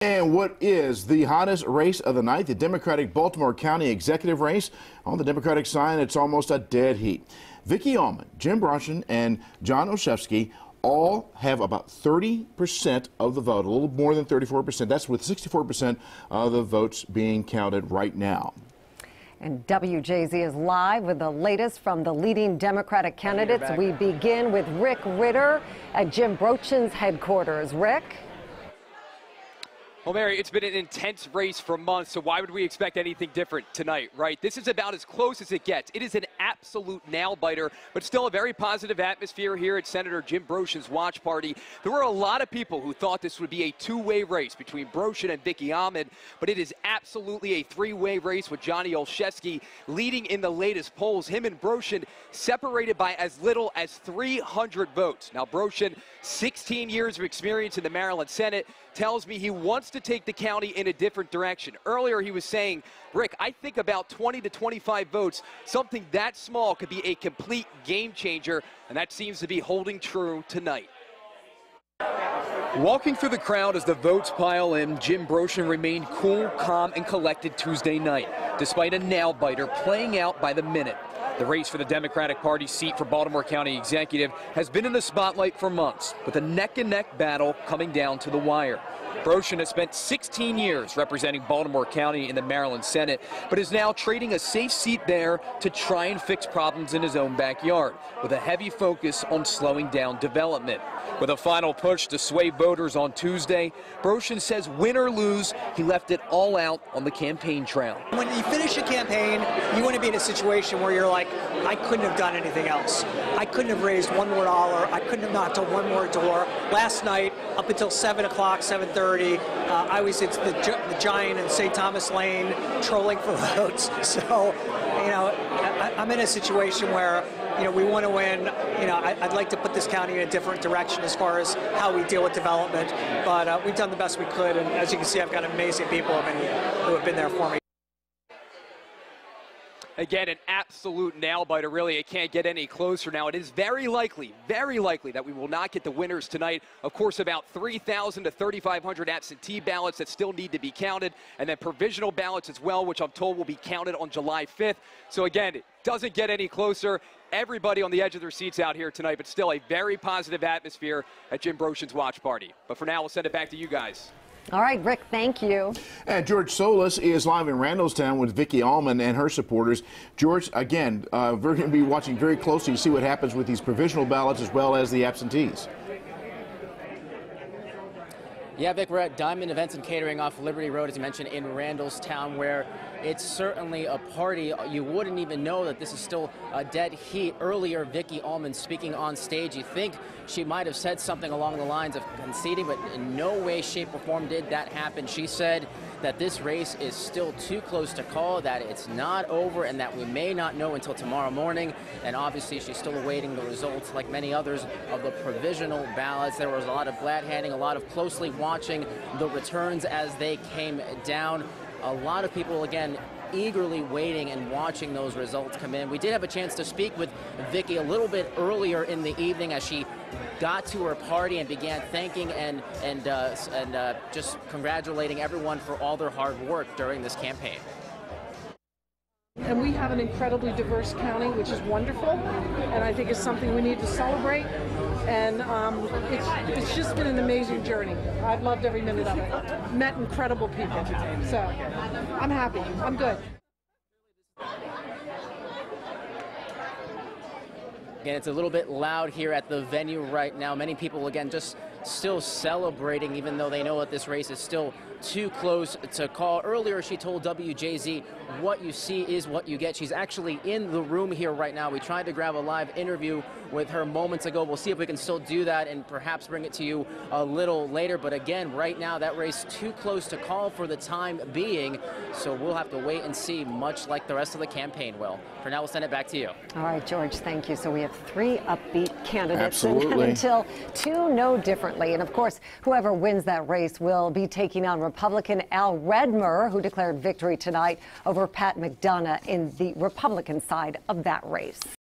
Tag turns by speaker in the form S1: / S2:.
S1: And what is the hottest race of the night? The Democratic Baltimore County executive race. On the Democratic side, it's almost a dead heat. Vicki Allman, Jim Broschen, and John Olszewski all have about 30% of the vote, a little more than 34%. That's with 64% of the votes being counted right now.
S2: And WJZ is live with the latest from the leading Democratic candidates. We begin with Rick Ritter at Jim Broschen's headquarters. Rick?
S3: Well, Mary, it's been an intense race for months, so why would we expect anything different tonight, right? This is about as close as it gets. It is an absolute nail-biter, but still a very positive atmosphere here at Senator Jim Broschen's watch party. There were a lot of people who thought this would be a two-way race between Broschen and Vicki Allman, but it is absolutely a three-way race with Johnny Olszewski leading in the latest polls. Him and Broschen separated by as little as 300 votes. Now, Broschen, 16 years of experience in the Maryland Senate, tells me he wants to take the county in a different direction. Earlier he was saying, Rick, I think about 20 to 25 votes, something that small could be a complete game changer, and that seems to be holding true tonight. Walking through the crowd as the votes pile in, Jim Broschen remained cool, calm, and collected Tuesday night, despite a nail-biter playing out by the minute. The race for the Democratic Party seat for Baltimore County Executive has been in the spotlight for months, with a neck-and-neck battle coming down to the wire. Broschen has spent 16 years representing Baltimore County in the Maryland Senate, but is now trading a safe seat there to try and fix problems in his own backyard, with a heavy focus on slowing down development. With a final push to sway voters on Tuesday, Broschen says win or lose, he left it all out on the campaign trail.
S4: When you finish a campaign, you want to be in a situation where you're like, I couldn't have done anything else. I couldn't have raised one more dollar. I couldn't have knocked on one more door. Last night, up until 7 o'clock, 7:30, I was at the Giant in St. Thomas Lane trolling for votes. So, you know, I'm in a situation where, you know, we want to win. You know, I'd like to put this county in a different direction as far as how we deal with development. But we've done the best we could. And as you can see, I've got amazing people who have been there for me.
S3: Again, an absolute nail-biter, really. It can't get any closer now. It is very likely that we will not get the winners tonight. Of course, about 3,000 to 3,500 absentee ballots that still need to be counted, and then provisional ballots as well, which I'm told will be counted on July 5th. So again, it doesn't get any closer. Everybody on the edge of their seats out here tonight, but still a very positive atmosphere at Jim Broschen's watch party. But for now, we'll send it back to you guys.
S2: All right, Rick, thank you.
S1: And George Solis is live in Randallstown with Vicki Allman and her supporters. George, again, we're going to be watching very closely to see what happens with these provisional ballots as well as the absentees.
S5: Yeah, Vic, we're at Diamond Events and Catering off Liberty Road, as you mentioned, in Randallstown, where it's certainly a party. You wouldn't even know that this is still a dead heat. Earlier, Vicki Allman speaking on stage, you think she might have said something along the lines of conceding, but in no way, shape, or form did that happen. She said that this race is still too close to call, that it's not over, and that we may not know until tomorrow morning. And obviously, she's still awaiting the results, like many others, of the provisional ballots. There was a lot of glad-handing, a lot of closely watching the returns as they came down. A lot of people, again, eagerly waiting and watching those results come in. We did have a chance to speak with Vicki a little bit earlier in the evening as she got to her party and began thanking and just congratulating everyone for all their hard work during this campaign.
S6: And we have an incredibly diverse county, which is wonderful, and I think it's something we need to celebrate. And it's just been an amazing journey. I've loved every minute of it. Met incredible people. So I'm happy. I'm good.
S5: Again, it's a little bit loud here at the venue right now. Many people, again, just still celebrating, even though they know that this race is still too close to call. Earlier, she told WJZ, what you see is what you get. She's actually in the room here right now. We tried to grab a live interview with her moments ago. We'll see if we can still do that and perhaps bring it to you a little later. But again, right now, that race too close to call for the time being. So we'll have to wait and see, much like the rest of the campaign will. For now, we'll send it back to you.
S2: All right, George, thank you. So we have 3 upbeat candidates.
S1: Absolutely.
S2: Until 2 know differently. And of course, whoever wins that race will be taking on Republican Al Redmer, who declared victory tonight over Pat McDonough in the Republican side of that race.